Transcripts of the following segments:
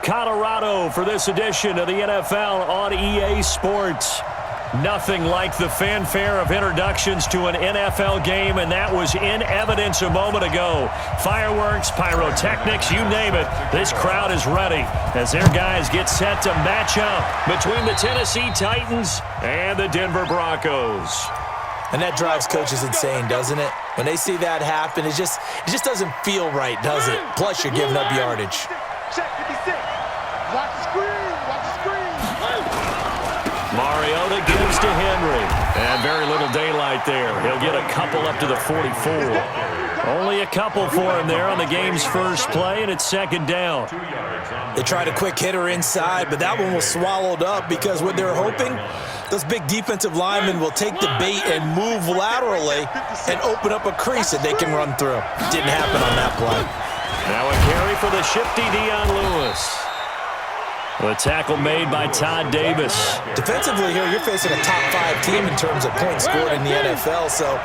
Colorado for this edition of the NFL on EA Sports. Nothing like the fanfare of introductions to an NFL game, and that was in evidence a moment ago. Fireworks, pyrotechnics, you name it. This crowd is ready as their guys get set to match up between the Tennessee Titans and the Denver Broncos. And that drives coaches insane, doesn't it? When they see that happen, it just doesn't feel right, does it? Plus, you're giving up yardage. Check 56. Watch the screen. Watch the screen. Mariota gives to Henry. And very little daylight there. He'll get a couple up to the 44. Only a couple for him there on the game's first play, and it's second down. They tried a quick hitter inside, but that one was swallowed up because what they're hoping, those big defensive linemen will take the bait and move laterally and open up a crease that they can run through. Didn't happen on that play. Now a carry for the shifty Dion Lewis. The tackle made by Todd Davis. Defensively here, you're facing a top 5 team in terms of points scored in the NFL, so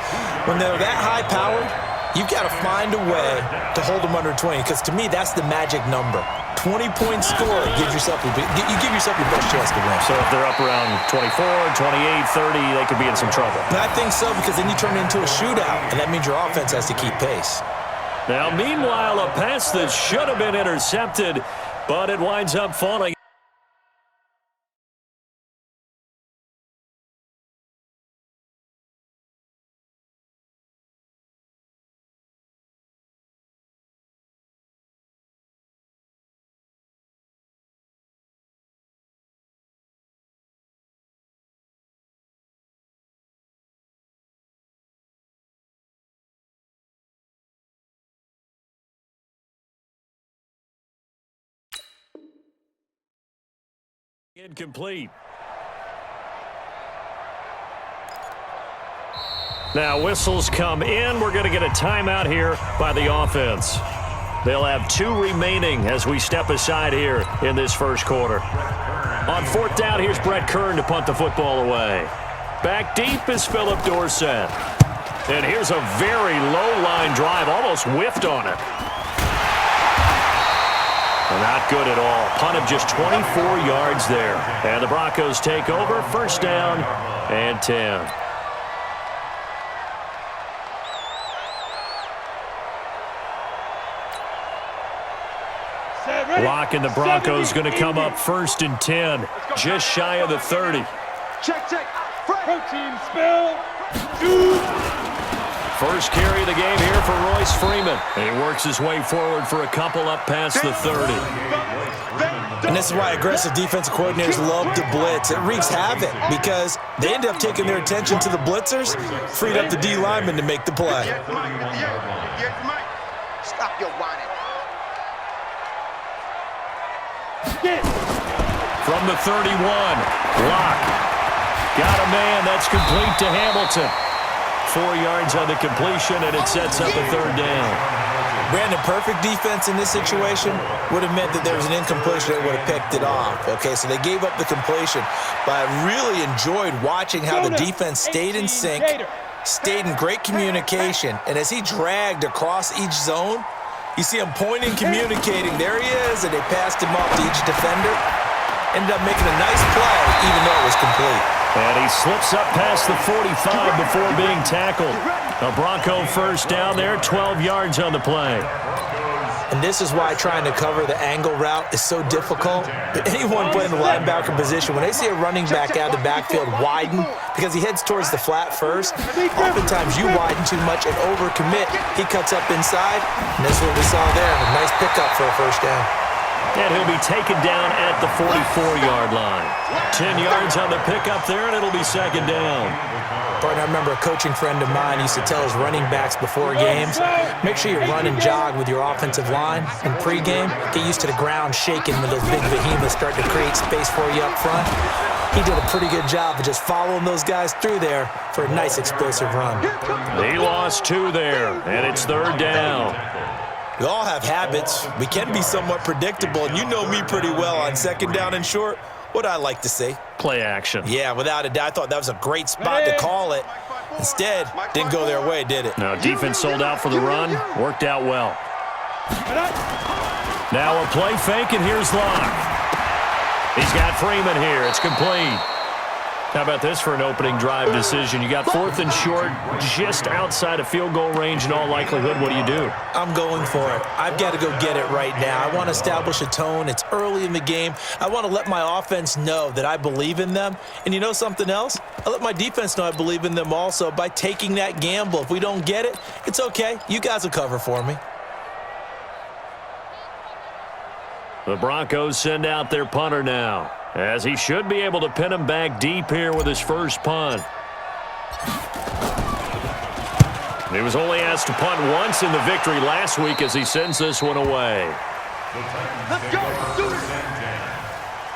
when they're that high-powered, you've got to find a way to hold them under 20, because to me, that's the magic number. 20-point score, you give yourself your best chance to win. So if they're up around 24, 28, 30, they could be in some trouble. And I think so, because then you turn it into a shootout, and that means your offense has to keep pace. Now, meanwhile, a pass that should have been intercepted, but it winds up falling. Incomplete. Now whistles come in. We're going to get a timeout here by the offense. They'll have 2 remaining as we step aside here in this first quarter. On 4th down, here's Brett Kern to punt the football away. Back deep is Philip Dorsett. And here's a very low line drive, almost whiffed on it. Not good at all. Punt of just 24 yards there. And the Broncos take over. First down and 10. Lock and the Broncos going to come up first and 10. Just shy of the 30. Check. Protein spill. First carry of the game here for Royce Freeman. And he works his way forward for a couple up past the 30. And this is why aggressive defensive coordinators love to blitz. It wreaks havoc because they end up taking their attention to the blitzers, freed up the D lineman to make the play. Stop your whining. From the 31, Lock. Got a man. That's complete to Hamilton. 4 yards on the completion, and it sets up a 3rd down. Brandon, perfect defense in this situation would have meant that there was an incompletion that would have picked it off. Okay, so they gave up the completion, but I really enjoyed watching how the defense stayed in sync, stayed in great communication, and as he dragged across each zone, you see him pointing, communicating. There he is, and they passed him off to each defender. Ended up making a nice play, even though it was complete. And he slips up past the 45 before being tackled. A Bronco first down there, 12 yards on the play. And this is why trying to cover the angle route is so difficult. But anyone playing the linebacker position, when they see a running back out of the backfield widen, because he heads towards the flat first, oftentimes you widen too much and overcommit. He cuts up inside, and that's what we saw there. A nice pickup for a first down. And he'll be taken down at the 44-yard line. 10 yards on the pickup there, and it'll be second down. Partner, I remember a coaching friend of mine used to tell his running backs before games, make sure you run and jog with your offensive line in pregame. Get used to the ground shaking when those big behemoths start to create space for you up front. He did a pretty good job of just following those guys through there for a nice explosive run. He lost 2 there, and it's 3rd down. We all have habits. We can be somewhat predictable, and you know me pretty well on 2nd down and short. What I like to see. Play action. Yeah, without a doubt. I thought that was a great spot to call it. Instead, didn't go their way, did it? No, defense sold out for the run. Worked out well. Now a play fake, and here's Locke. He's got Freeman here. It's complete. How about this for an opening drive decision? You got 4th and short, just outside of field goal range in all likelihood. What do? I'm going for it. I've got to go get it right now. I want to establish a tone. It's early in the game. I want to let my offense know that I believe in them. And you know something else? I let my defense know I believe in them also by taking that gamble. If we don't get it, it's okay. You guys will cover for me. The Broncos send out their punter now, as he should be able to pin him back deep here with his first punt. He was only asked to punt once in the victory last week as he sends this one away. Let's go. Do it.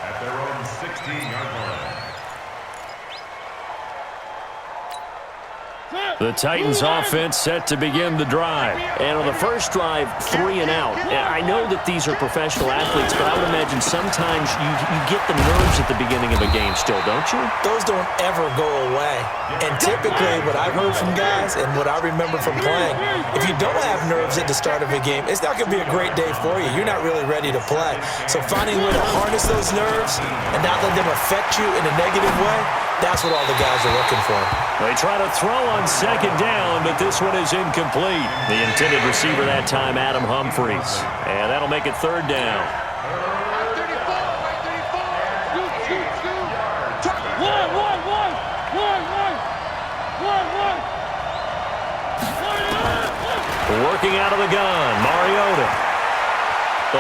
At their own 16-yard line. The Titans offense set to begin the drive. And on the first drive, 3 and out. I know that these are professional athletes, but I would imagine sometimes you get the nerves at the beginning of a game still, don't you? Those don't ever go away. And typically what I've heard from guys and what I remember from playing, if you don't have nerves at the start of a game, it's not going to be a great day for you. You're not really ready to play. So finding a way to harness those nerves and not let them affect you in a negative way, that's what all the guys are looking for. They try to throw on second down, but this one is incomplete. The intended receiver that time, Adam Humphries. And that'll make it 3rd down. Working out of the gun, Mariota.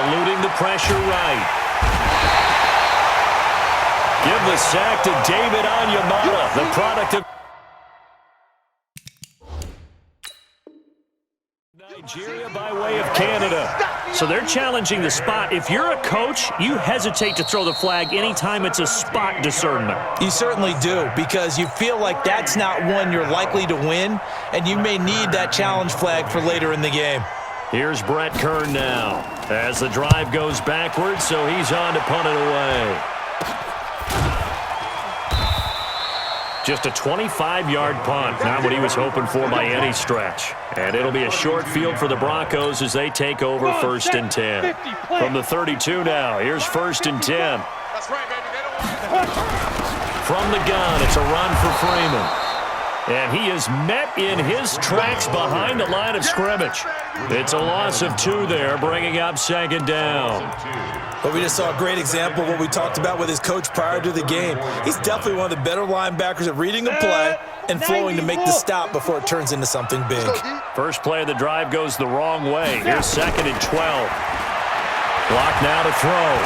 Eluding the pressure right. Give the sack to David Onyemata, the product of Nigeria by way of Canada. So they're challenging the spot. If you're a coach, you hesitate to throw the flag anytime it's a spot discernment. You certainly do, because you feel like that's not one you're likely to win, and you may need that challenge flag for later in the game. Here's Brett Kern now as the drive goes backwards, so he's on to punt it away. Just a 25-yard punt, not what he was hoping for by any stretch. And it'll be a short field for the Broncos as they take over 1st and 10. From the 32 now, here's 1st and 10. That's right, baby. From the gun, it's a run for Freeman. And he is met in his tracks behind the line of scrimmage. It's a loss of 2 there, bringing up 2nd down. But we just saw a great example of what we talked about with his coach prior to the game. He's definitely one of the better linebackers at reading the play and flowing to make the stop before it turns into something big. First play of the drive goes the wrong way. Here's 2nd and 12. Block now to throw.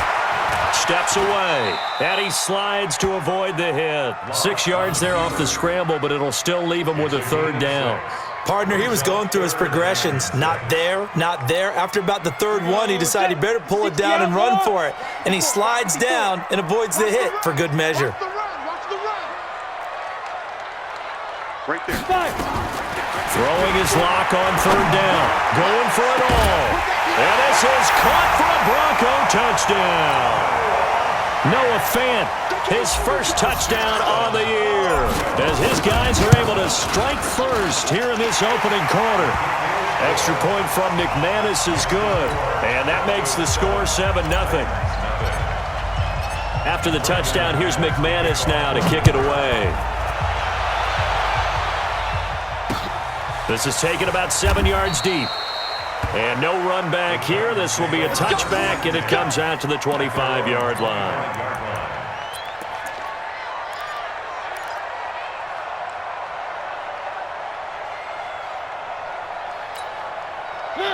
Steps away, and he slides to avoid the hit. 6 yards there off the scramble, but it'll still leave him with a 3rd down. Partner, he was going through his progressions. Not there, not there. After about the 3rd one, he decided he better pull it down and run for it. And he slides down and avoids the hit for good measure. Watch the run. Right there. Throwing his lock on 3rd down. Going for it all. And this is caught for a Bronco touchdown. Noah Fant, his first touchdown on the year, as his guys are able to strike first here in this opening quarter. Extra point from McManus is good, and that makes the score 7-0. After the touchdown, here's McManus now to kick it away. This is taken about 7 yards deep. And no run back here. This will be a touchback, and it comes out to the 25-yard line.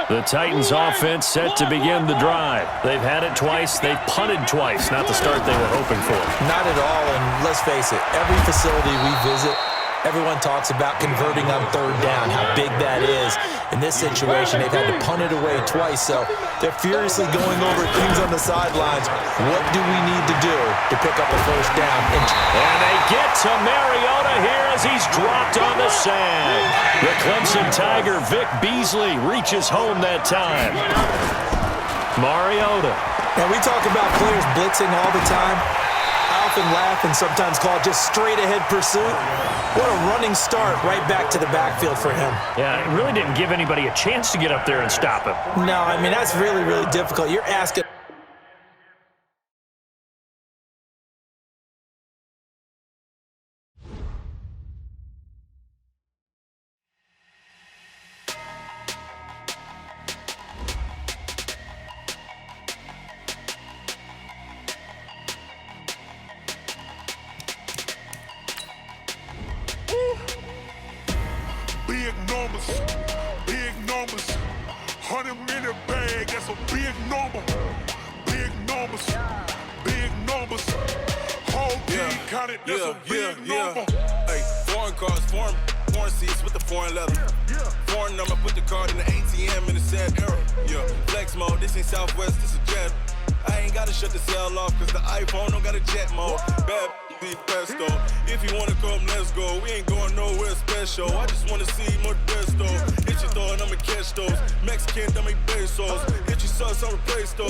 The Titans offense set to begin the drive. They've had it twice. They've punted twice. Not the start they were hoping for. Not at all, and let's face it, every facility we visit, everyone talks about converting on 3rd down, how big that is. In this situation, they've had to punt it away twice, so they're furiously going over things on the sidelines. What do we need to do to pick up a 1st down? And they get to Mariota here as he's dropped on the sand. The Clemson Tiger, Vic Beasley, reaches home that time. Mariota. Now, we talk about players blitzing all the time. I often laugh and sometimes call just straight-ahead pursuit. What a running start right back to the backfield for him. Yeah, it really didn't give anybody a chance to get up there and stop him. No, I mean, that's really, really difficult. You're asking... Big numbers, 100-minute bag, that's a big number. Big numbers, whole team counted, that's a big number. Hey, foreign cars, foreign seats with the foreign leather. Foreign number, put the card in the ATM in the sad era. Yeah, flex mode, this ain't Southwest, this is jet. I ain't gotta shut the cell off, cause the iPhone don't got a jet mode. Bad be pesto. If you wanna come, let's go. We ain't going nowhere special. I just wanna see more desto. Hit your throw and I'ma catch those. Mexican, dummy pesos. Hit your sauce, I'll replace those.